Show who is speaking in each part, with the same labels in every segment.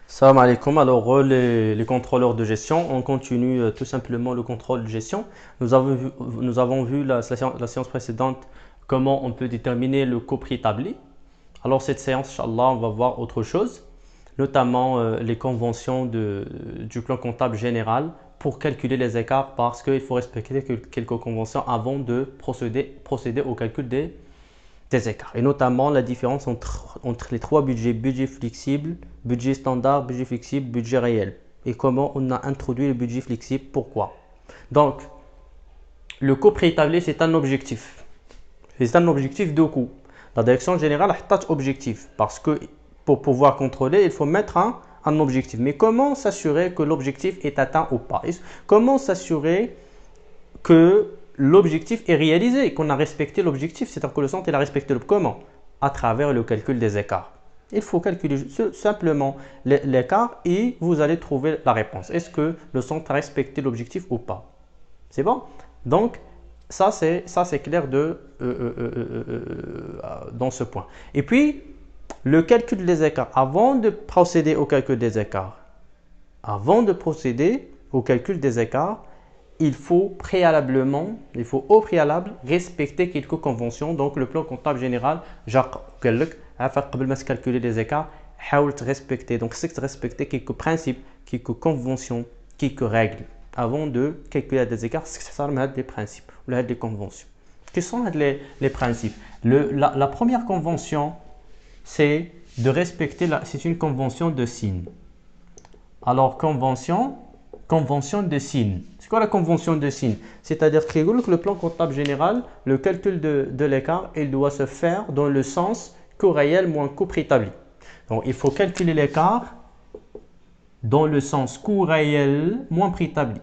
Speaker 1: Salam alaikum. Alors, les contrôleurs de gestion, on continue tout simplement le contrôle de gestion. Nous avons vu la séance précédente comment on peut déterminer le coût préétabli. Alors, cette séance, Inch'Allah, on va voir autre chose, notamment les conventions du plan comptable général pour calculer les écarts parce qu'il faut respecter quelques conventions avant de procéder au calcul des écarts. Et notamment la différence entre les trois budgets, budget flexible, budget standard, budget flexible, budget réel. Et comment on a introduit le budget flexible, pourquoi. Donc, le coût préétabli, c'est un objectif. C'est un objectif de coût. La direction générale a un objectif parce que pour pouvoir contrôler, il faut mettre un objectif. Mais comment s'assurer que l'objectif est atteint ou pas? Comment s'assurer que l'objectif est réalisé, qu'on a respecté l'objectif, c'est-à-dire que le centre il a respecté le comment? À travers le calcul des écarts. Il faut calculer simplement l'écart et vous allez trouver la réponse. Est-ce que le centre a respecté l'objectif ou pas? C'est bon? Donc, ça c'est clair dans ce point. Et puis, le calcul des écarts. Avant de procéder au calcul des écarts, il faut au préalable respecter quelques conventions. Donc, le plan comptable général, Jacques Kellek, avant de calculer les écarts, c'est respecter quelques principes, quelques conventions, quelques règles. Avant de calculer des écarts, c'est ça les principes, les conventions. Quels sont les principes? La première convention, c'est de respecter, c'est une convention de signe. Alors, convention de signe. C'est quoi la convention de signe? C'est-à-dire que le plan comptable général, le calcul de l'écart, il doit se faire dans le sens coût réel moins coût préétabli. Donc, il faut calculer l'écart dans le sens coût réel moins préétabli.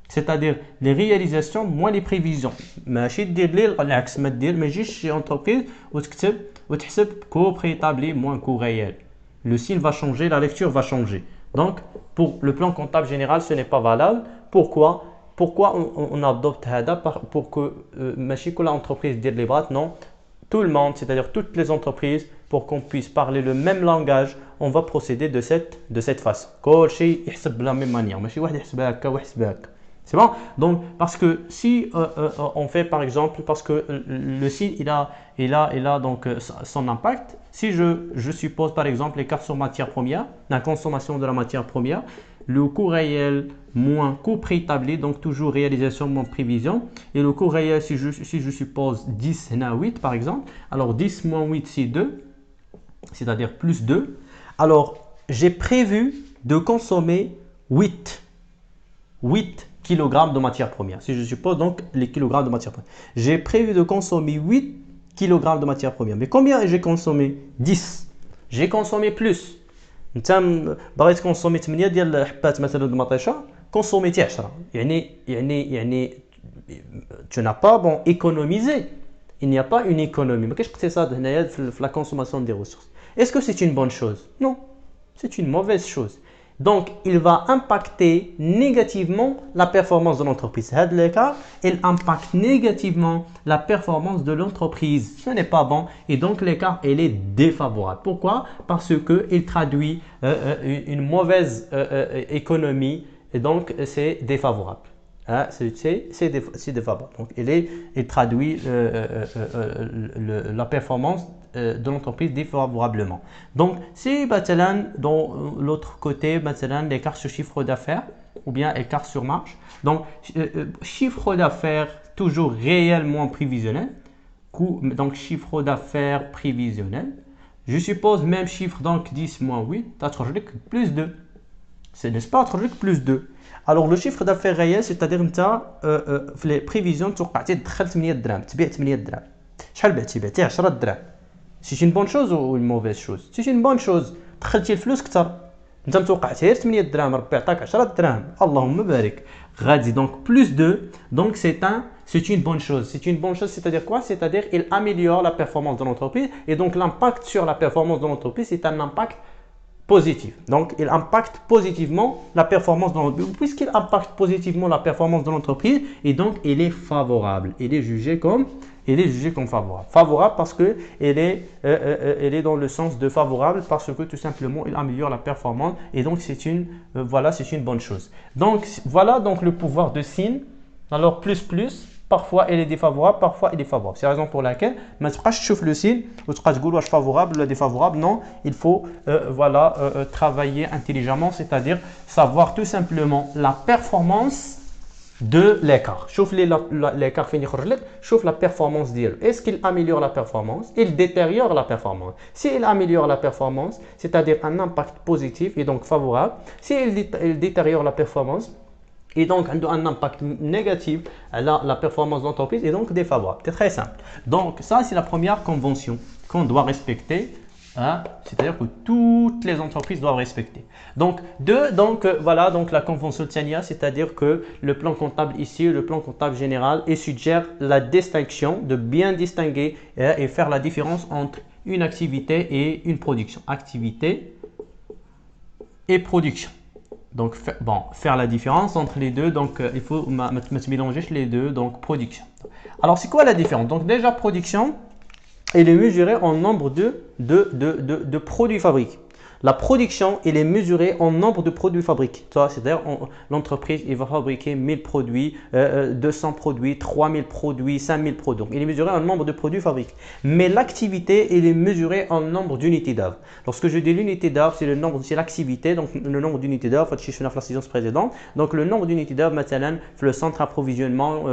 Speaker 1: C'est-à-dire les réalisations moins les prévisions. ماشي دير لي العكس ما تجيش شي entreprise وتحسب coût préétabli moins coût réel. Le signe va changer, la lecture va changer. Donc, pour le plan comptable général, ce n'est pas valable. Pourquoi? Pourquoi on adopte ça pour que ماشي كل entreprise dire les bras? Non, tout le monde, c'est-à-dire toutes les entreprises, pour qu'on puisse parler le même langage, on va procéder de cette façon. كل شيء يحسب de la même manière. ماشي واحد يحسبها هكا وواحد يحسبها هكا. C'est bon? Donc, parce que si on fait par exemple, parce que le signe, il a donc son impact. Si je suppose par exemple l'écart sur matière première, la consommation de la matière première, le coût réel moins coût préétabli, donc toujours réalisation moins prévision. Et le coût réel, si je suppose 10, 8 par exemple, alors 10 moins 8, c'est 2, c'est-à-dire plus 2. Alors, j'ai prévu de consommer 8 kg de matière première. Si je suppose donc les kilogrammes de matière première. J'ai prévu de consommer 8 kg de matière première. Mais combien j'ai consommé? 10. J'ai consommé plus. انت بغيت كونسومي 8 ديال الحبات مثلا د المطيشه كونسوميتي 10 يعني tu n'as pas bon économisé. Il n'y a pas une économie. ما كاينش اقتصاد هنايا في la consommation des ressources. Est-ce que c'est une bonne chose? Non, c'est une mauvaise chose. Donc, il va impacter négativement la performance de l'entreprise. L'écart, il impacte négativement la performance de l'entreprise. Ce n'est pas bon et donc l'écart, il est défavorable. Pourquoi? Parce qu'il traduit une mauvaise économie et donc c'est défavorable. Hein, c'est défavorable. Donc, il traduit la performance de l'entreprise défavorablement. Donc, si dans l'autre côté, l'écart sur chiffre d'affaires ou bien écart sur marge. Donc, chiffre d'affaires toujours réellement prévisionnel. Donc, chiffre d'affaires prévisionnel. Je suppose même chiffre, donc 10 moins 8, tu as plus 2. N'est-ce pas? Plus 2. Alors, le chiffre d'affaires réel, c'est-à-dire que les prévisions, tu as دخل 8 درهم, تبيع 8 درهم. شحال بعتي 10 درهم. C'est une bonne chose ou une mauvaise chose? C'est une bonne chose. دخلتي الفلوس كثر. انت متوقعتي غير 8 دراهم ربي عطاك 10 دراهم. اللهم بارك. غادي donc plus 2. Donc c'est une bonne chose. C'est une bonne chose, c'est-à-dire quoi? C'est-à-dire qu'il améliore la performance de l'entreprise et donc l'impact sur la performance de l'entreprise, c'est un impact positive. Donc, il impacte positivement la performance de l'entreprise. Puisqu'il impacte positivement la performance de l'entreprise, et donc il est favorable. Il est jugé comme favorable. Favorable parce que elle est dans le sens de favorable parce que tout simplement il améliore la performance et donc c'est une bonne chose. Donc voilà donc le pouvoir de signe. Alors plus parfois elle est défavorable, parfois elle est favorable. C'est la raison pour laquelle ما تبقاش تشوف le signe وتبقى تقول واش favorable ou défavorable. Non, il faut travailler intelligemment, c'est-à-dire savoir tout simplement la performance de l'écart. شوف l'écart فين يخرج لك, شوف la performance ديالو. Est-ce qu'il améliore la performance? Il détériore la performance. S'il améliore la performance, c'est-à-dire un impact positif et donc favorable. S'il détériore la performance et donc un impact négatif à la performance d'entreprise et donc défavorable. C'est très simple. Donc ça c'est la première convention qu'on doit respecter. Hein? C'est-à-dire que toutes les entreprises doivent respecter. Donc, la convention Tania, c'est-à-dire que le plan comptable ici, le plan comptable général, et suggère la distinction, de bien distinguer et faire la différence entre une activité et une production. Activité et production. Donc, faire la différence entre les deux. Donc, il faut mélanger les deux. Donc, production. Alors, c'est quoi la différence? Donc, déjà, production, elle est mesurée en nombre de produits fabriqués. La production, elle est mesurée en nombre de produits fabriqués. C'est-à-dire, l'entreprise va fabriquer 1000 produits, 200 produits, 3000 produits, 5000 produits. Donc, elle est mesurée en nombre de produits fabriqués. Mais l'activité, elle est mesurée en nombre d'unités d'œuvre. Lorsque je dis l'unité d'œuvre, c'est l'activité, donc le nombre d'unités d'œuvre, je suis dans la séance précédente. Donc, le nombre d'unités d'œuvre, maintenant, le centre approvisionnement,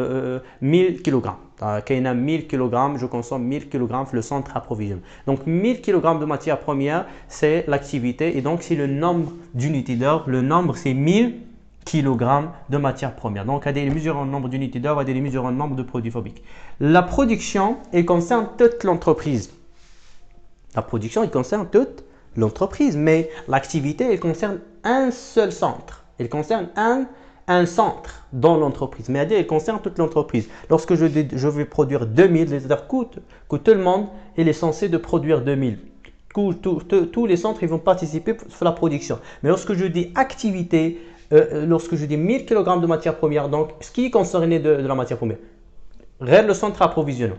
Speaker 1: 1000 kg. Quand il y a 1000 kg, je consomme 1000 kg le centre approvisionnement. Donc 1000 kg de matière première, c'est l'activité et donc c'est le nombre d'unités d'œuvre. Le nombre, c'est 1000 kg de matière première. Donc, il y a des mesures en nombre d'unités d'œuvre, il y a des mesures en nombre de produits fabriqués. La production, elle concerne toute l'entreprise. La production, elle concerne toute l'entreprise, mais l'activité, elle concerne un seul centre. Elle concerne un centre dans l'entreprise, mais elle concerne toute l'entreprise. Lorsque je vais produire 2000, c'est-à-dire que tout le monde est censé de produire 2000. Tous les centres ils vont participer à la production. Mais lorsque je dis activité, lorsque je dis 1000 kg de matière première, donc ce qui est concerné de la matière première, le centre approvisionnement.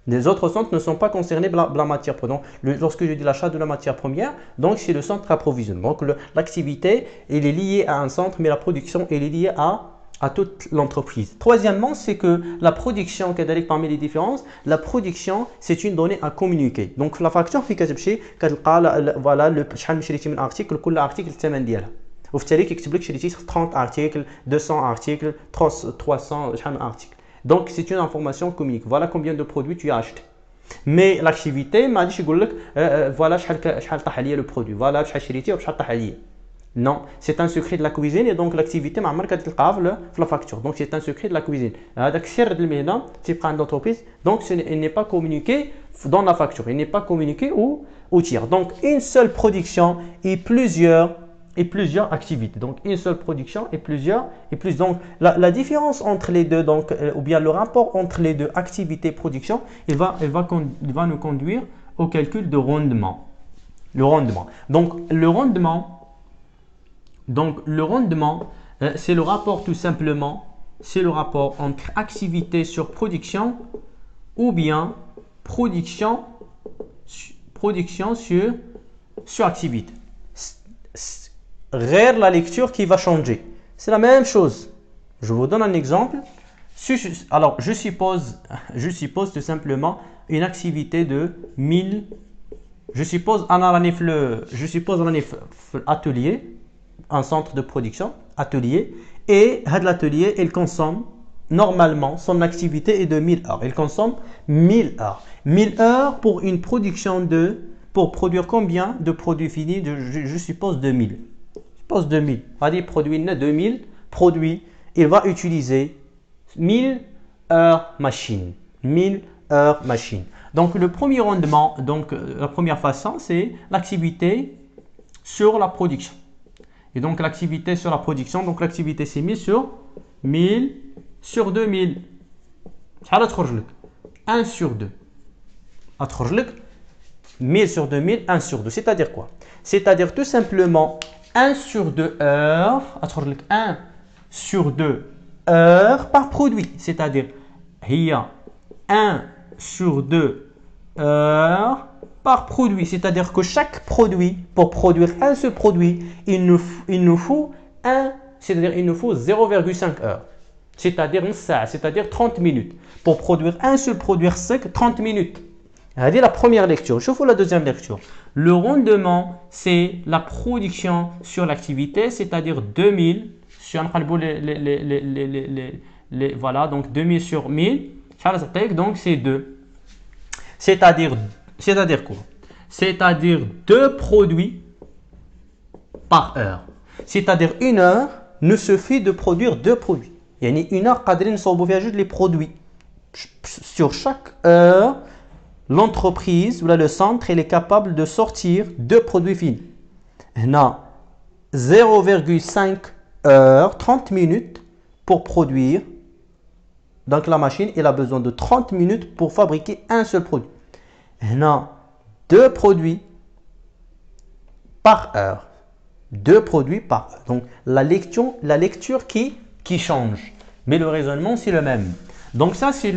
Speaker 1: Les autres centres ne sont pas concernés par la matière première. Donc, lorsque je dis l'achat de la matière première, donc c'est le centre approvisionnement. Donc, l'activité, elle est liée à un centre, mais la production, elle est liée à toute l'entreprise. Troisièmement, c'est que la production, parmi les différences, la production, c'est une donnée à communiquer. Donc, la facture, voilà, شحال شريتي من article, كل article الثمن ديالها. وفي التالي كيكتب لك شريتي 30 articles, 200 articles, 300 شحال من articles. Donc, c'est une information communique. Voilà combien de produits tu as acheté. Mais l'activité, ما غاديش يقول لك voilà شحال طاح عليا le produit. Voilà شحال شريتي وشحال طاح عليا. Non, c'est un secret de la cuisine et donc l'activité ما عمرك غتلقاها في la facture. Donc, c'est un secret de la cuisine. هذاك السر ديال المهنة تيبقى عند l'entreprise. Donc, il n'est pas communiqué dans la facture. Il n'est pas communiqué au tiers. Donc, une seule production et plusieurs activités. Donc, une seule production et plusieurs. Donc, la différence entre les deux, donc, ou bien le rapport entre les deux, activité et production, il va nous conduire au calcul de rendement. Le rendement. Donc, le rendement, c'est le rapport tout simplement, c'est le rapport entre activité sur production ou bien production sur activité. Rare la lecture qui va changer. C'est la même chose. Je vous donne un exemple. Alors, je suppose tout simplement une activité de 1000. Je suppose un atelier, un centre de production, atelier. Et l'atelier, il consomme normalement, son activité est de 1000 heures. Il consomme 1000 heures. 1000 heures pour une production pour produire combien de produits finis? Je suppose 2000. Suppose 2000. On va dire produit 2000 produits. Il va utiliser 1000 heures machine. 1000 heures machine. Donc, le premier rendement, donc la première façon, c'est l'activité sur la production. Et donc, l'activité sur la production, donc l'activité c'est 1000 sur 1000 sur 2000. شحال تخرج لك 1 sur 2. تخرج لك 1000 sur 2000, 1 sur 2. C'est-à-dire quoi? c'est-à-dire tout simplement 1 sur 2 heures, 1 sur 2 heures par produit, c'est-à-dire il y a 1 sur 2 heures par produit, c'est-à-dire que chaque produit, pour produire un seul produit, il nous faut 0,5 heures, c'est-à-dire 30 minutes. Pour produire un seul produit sec, 30 minutes. C'est la première lecture. Je vous la deuxième lecture. Le rendement, c'est la production sur l'activité, c'est-à-dire 2000 sur voilà, donc 2000 sur 1000, donc c'est 2. C'est-à-dire quoi? C'est-à-dire 2 produits par heure. C'est-à-dire une heure ne suffit de produire 2 produits. Il y a une heure قادرين نصوبوا فيها جوج les produits. Sur chaque heure, l'entreprise ou le centre il est capable de sortir 2 produits finis. هنا 0,5 heures, 30 minutes pour produire. Donc la machine elle a besoin de 30 minutes pour fabriquer un seul produit. هنا 2 produits par heure. 2 produits par heure. Donc la lecture qui change. Mais le raisonnement c'est le même. Donc ça c'est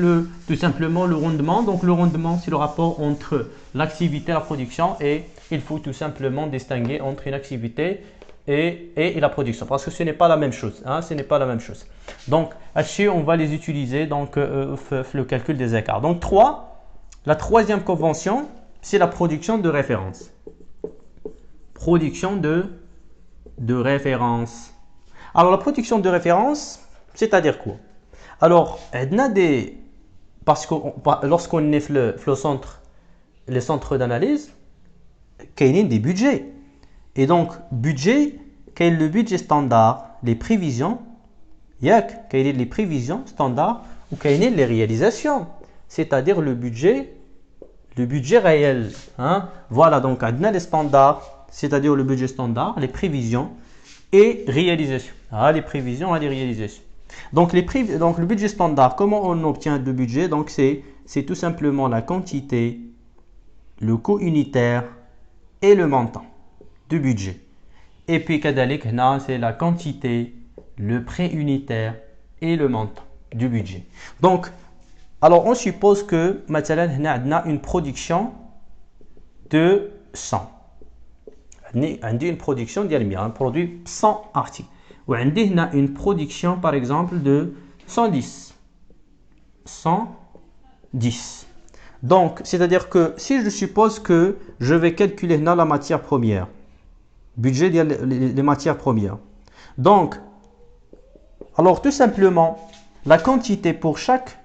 Speaker 1: tout simplement le rendement. Donc le rendement c'est le rapport entre l'activité et la production, et il faut tout simplement distinguer entre une activité et la production, parce que ce n'est pas la même chose. Hein, ce n'est pas la même chose. Donc on va les utiliser donc le calcul des écarts. Donc la troisième convention c'est la production de référence. Production de référence. Alors la production de référence, c'est-à-dire quoi? Alors, parce que lorsqu'on est le centre, les centres d'analyse, il y a des budgets. Et donc, budget, quel est le budget standard, les prévisions, quel est les prévisions standards ou quelles sont les réalisations, c'est-à-dire le budget réel. Hein? Voilà, donc, on a les standards, c'est-à-dire le budget standard, les prévisions et réalisations. Ah, les prévisions et les réalisations. Donc, le budget standard, comment on obtient le budget? Donc, c'est tout simplement la quantité, le coût unitaire et le montant du budget. Et puis, c'est la quantité, le prix unitaire et le montant du budget. Donc, alors on suppose que maintenant, on a une production de 100. On a une production un produit 100 articles. On a une production par exemple de 110. Donc, c'est-à-dire que si je suppose que je vais calculer la matière première, budget des matières premières. Donc, alors tout simplement, la quantité pour chaque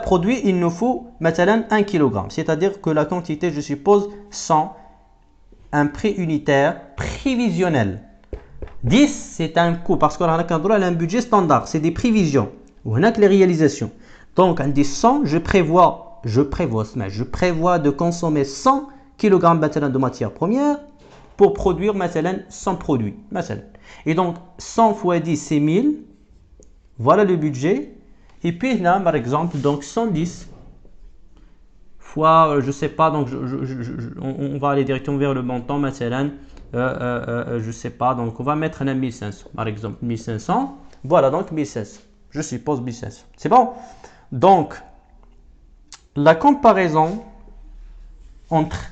Speaker 1: produit, il nous faut maintenant 1 kg. C'est-à-dire que la quantité, je suppose 100, un prix unitaire prévisionnel. 10, c'est un coût parce qu'on a un budget standard, c'est des prévisions. On a les réalisations. Donc, en 100, je prévois de consommer 100 kg de matière première pour produire 100 produits. Et donc, 100 fois 10, c'est 1000. Voilà le budget. Et puis, là, par exemple, donc 110 fois, je ne sais pas, donc on va aller directement vers le montant, je ne sais pas, donc on va mettre 1500, par exemple, 1500. Voilà, donc 1500. Je suppose 1500. C'est bon? Donc, la comparaison entre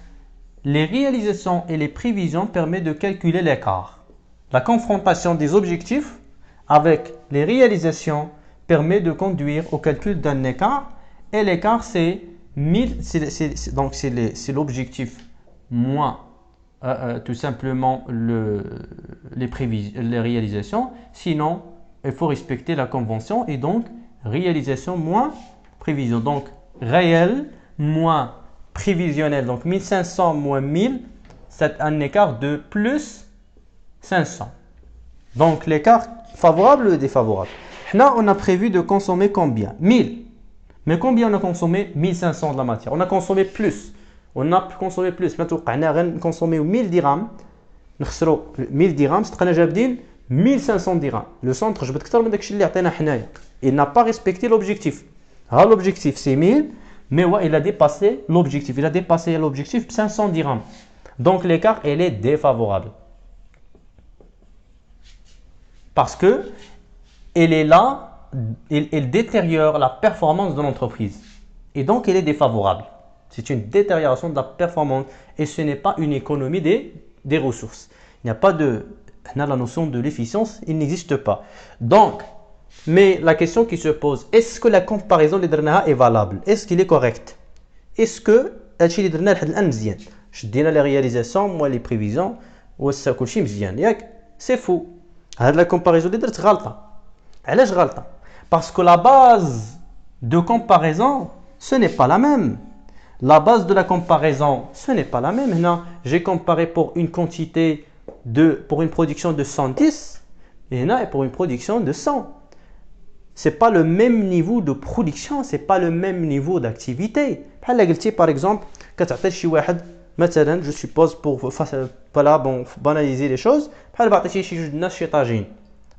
Speaker 1: les réalisations et les prévisions permet de calculer l'écart. La confrontation des objectifs avec les réalisations permet de conduire au calcul d'un écart. Et l'écart, c'est l'objectif moins tout simplement les réalisations. Sinon, il faut respecter la convention et donc réalisation moins prévision. Donc, réel moins prévisionnel. Donc, 1500 moins 1000, c'est un écart de plus 500. Donc, l'écart favorable ou défavorable. Là, on a prévu de consommer combien? 1000. Mais combien on a consommé? 1500 de la matière. On a consommé plus. On a consommé plus. Maintenant, on a consommé 1000 dirhams. 1000 dirhams, c'est 1500 dirhams. Le centre, je vais te dire, il n'a pas respecté l'objectif. L'objectif, c'est 1000, mais ouais, il a dépassé l'objectif. Il a dépassé l'objectif de 500 dirhams. Donc l'écart, elle est défavorable. Parce que elle est là, elle détériore la performance de l'entreprise. Et donc, elle est défavorable. C'est une détérioration de la performance et ce n'est pas une économie des ressources. Il n'y a pas de... La notion de l'efficience, il n'existe pas. Donc, mais la question qui se pose, est-ce que la comparaison de l'IDRNA est valable? Est-ce qu'il est correct? Est-ce que l'IDRNA est مزيان? Je dis les réalisations, moi les prévisions, وسا كلشي مزيان ياك؟ C'est faux. هاد la comparaison اللي درت غلطة. علاش غلطة؟ Parce que la base de comparaison, ce n'est pas la même. La base de la comparaison, ce n'est pas la même. Maintenant, j'ai comparé pour une quantité pour une production de 110 et là pour une production de 100. C'est pas le même niveau de production, c'est pas le même niveau d'activité. Par exemple, كتعطي شي واحد مثلا je suppose pour voilà bon banaliser les choses بحال عطيتي شي جوج الناس شي طاجين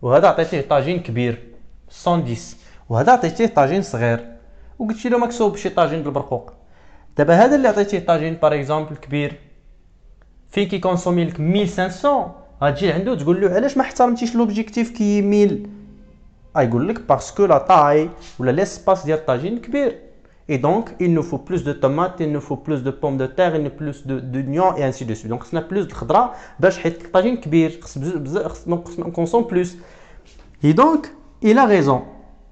Speaker 1: وهذا عطيتيه طاجين كبير 110 وهذا عطيتيه طاجين صغير وقلتي له ماك صوب شي طاجين بالبرقوق. دابا هذا اللي عطيتيه طاجين باغ اكزومبل كبير فين كيكونسومي لك 1500 غتجي عنده تقول له علاش ما احترمتيش لوبجيكتيف كي 1000 يقول لك باسكو لا طاي ولا ليسباس ديال الطاجين كبير. Et donc, il nous faut plus de tomates, il nous faut plus de pommes de terre, il nous faut plus d'oignons et ainsi de suite. Donc, on a plus de khadra, باش حيت الطاجين كبير, on consomme plus. Et donc, il a raison.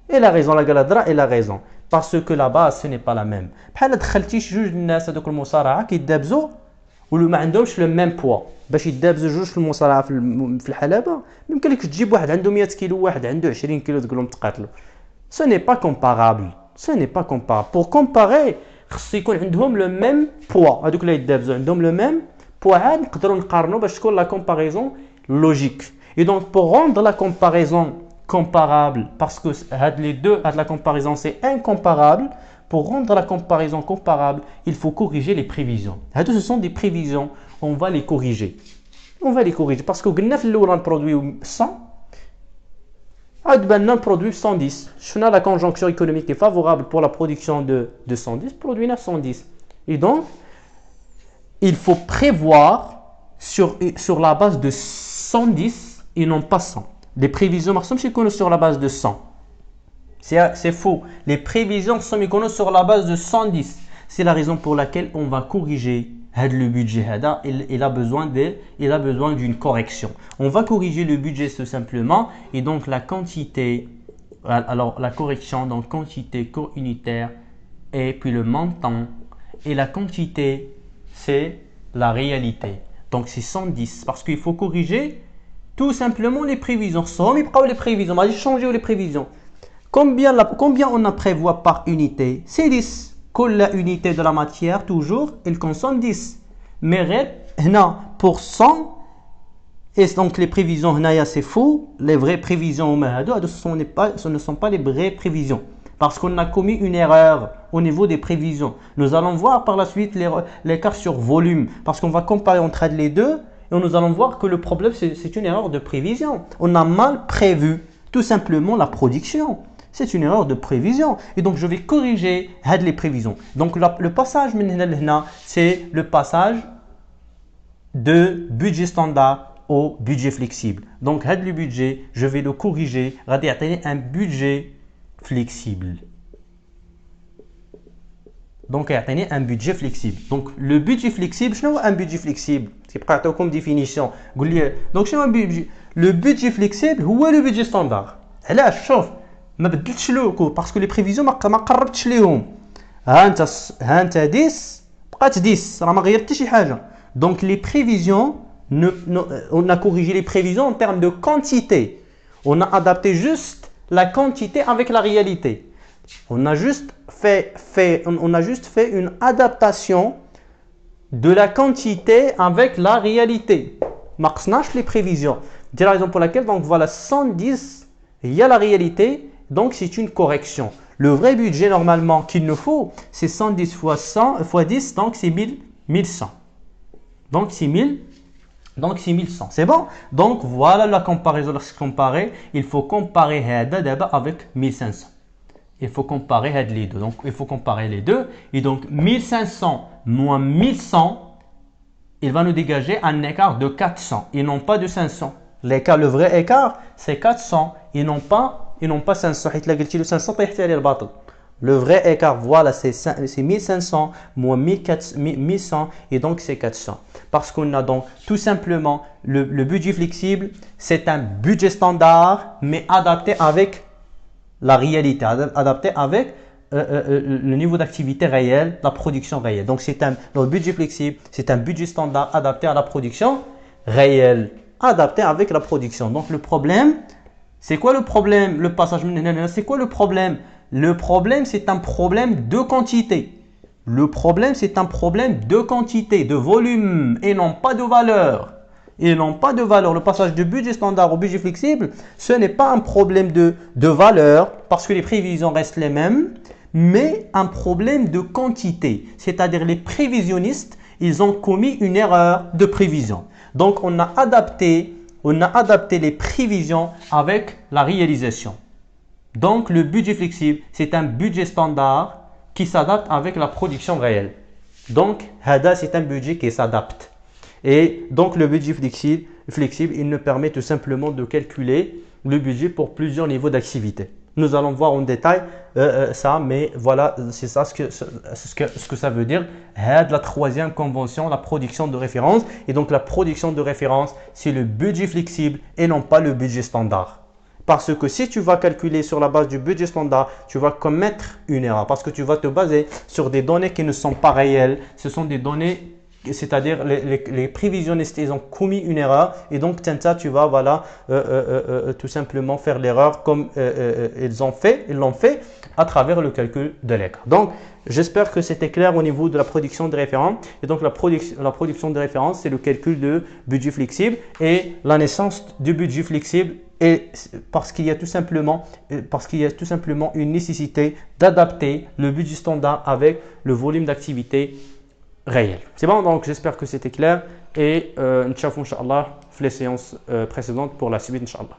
Speaker 1: Il a raison, la galadra, il a raison. Parce que la base, ce n'est pas la même. بحال دخلتي شي جوج الناس هذوك المصارعه كيدابزوا ولو ما عندهمش لو ميم بوا باش يدابزوا جوج في المصارعه في الحلبه يمكن لك تجيب واحد عنده 100 كيلو وواحد عنده 20 كيلو تقول لهم تقاتلوا. Ce n'est pas comparable. Ce n'est pas comparable. Pour comparer, خص يكون عندهم le même poids. هذوك اللي يدابزوا عندهم le même poids عاد نقدروا نقارنوا باش تكون la comparaison logique. Et donc pour rendre la comparaison comparable, parce que les deux, la comparaison c'est incomparable, pour rendre la comparaison comparable, il faut corriger les prévisions. Ce sont des prévisions, on va les corriger. On va les corriger parce que le produit 100, on produit 110. La conjoncture économique est favorable pour la production de 110, produit 110. Et donc, il faut prévoir sur la base de 110 et non pas 100. Les prévisions sont sur la base de 100. C'est faux. Les prévisions sont sur la base de 110. C'est la raison pour laquelle on va corriger le budget. Il a besoin d'une correction. On va corriger le budget tout simplement. Et donc la quantité, alors la correction, donc quantité co-unitaire et puis le montant. Et la quantité, c'est la réalité. Donc c'est 110 parce qu'il faut corriger tout simplement les prévisions. Les prévisions. On va changer les prévisions. Combien on a prévoit par unité? C'est 10. La unité de la matière, toujours, il consomme 10. Mais pour 100, et donc les prévisions, c'est faux. Les vraies prévisions, ce ne sont pas les vraies prévisions. Parce qu'on a commis une erreur au niveau des prévisions. Nous allons voir par la suite l'écart sur volume. Parce qu'on va comparer entre les deux. Et nous allons voir que le problème, c'est une erreur de prévision. On a mal prévu tout simplement la production. C'est une erreur de prévision. Et donc, je vais corriger les prévisions. Donc, le passage, c'est le passage de budget standard au budget flexible. Donc, le budget, je vais le corriger. Un budget flexible. Donc, un budget flexible. Donc, le budget flexible, c'est un budget flexible. C'est comme définition. Donc, le budget flexible, c'est le budget standard. Là, chauffe. ما بدلتش له parce que les prévisions ما قربتش ليهم. ها انت 10 بقات 10 راه ما غيرتش شي حاجه. Donc les prévisions on a corrigé les prévisions en termes de quantité. On a adapté juste la quantité avec la réalité. On a juste fait une adaptation de la quantité avec la réalité. ما قصناش les prévisions. C'est la raison pour laquelle donc voilà 110 il y a la réalité. Donc, c'est une correction. Le vrai budget, normalement, qu'il nous faut, c'est 110 fois 100 fois 10, donc c'est 1100. Donc, c'est 1000. Donc, c'est 1100. C'est bon? Donc, voilà la comparaison. Lorsque comparer, il faut comparer avec 1500. Il faut comparer les deux. Donc, il faut comparer les deux. Et donc, 1500 moins 1100, il va nous dégager un écart de 400 et non pas de 500. L'écart, le vrai écart, c'est 400 et non pas 500. Le vrai écart, voilà, c'est 1500 moins 1100 et donc c'est 400. Parce qu'on a donc tout simplement le budget flexible, c'est un budget standard, mais adapté avec la réalité, adapté avec le niveau d'activité réel, la production réelle. Donc, le budget flexible, c'est un budget standard adapté à la production réelle, adapté avec la production. Donc, le problème, c'est quoi le problème? Le passage, c'est quoi le problème? Le problème, c'est un problème de quantité. Le problème, c'est un problème de quantité, de volume et non pas de valeur. Et non pas de valeur. Le passage de budget standard au budget flexible, ce n'est pas un problème de valeur parce que les prévisions restent les mêmes, mais un problème de quantité. C'est-à-dire les prévisionnistes, ils ont commis une erreur de prévision. Donc, on a adapté les prévisions avec la réalisation. Donc, le budget flexible, c'est un budget standard qui s'adapte avec la production réelle. Donc, HADA, c'est un budget qui s'adapte. Et donc, le budget flexible, il nous permet tout simplement de calculer le budget pour plusieurs niveaux d'activité. Nous allons voir en détail ça, mais voilà, c'est ça ce que ça veut dire. HAD, la troisième convention, la production de référence. Et donc, la production de référence, c'est le budget flexible et non pas le budget standard. Parce que si tu vas calculer sur la base du budget standard, tu vas commettre une erreur parce que tu vas te baser sur des données qui ne sont pas réelles. Ce sont des données, c'est-à-dire les prévisionnistes, ils ont commis une erreur et donc tu vas voilà, tout simplement faire l'erreur comme ils l'ont fait à travers le calcul de l'écart. Donc, j'espère que c'était clair au niveau de la production de référence. Et donc, la production de référence, c'est le calcul de budget flexible et la naissance du budget flexible. Et parce qu'il y a tout simplement une nécessité d'adapter le budget standard avec le volume d'activité réel. C'est bon, donc j'espère que c'était clair et Inch'Allah, les séances précédentes pour la suite, Inch'Allah.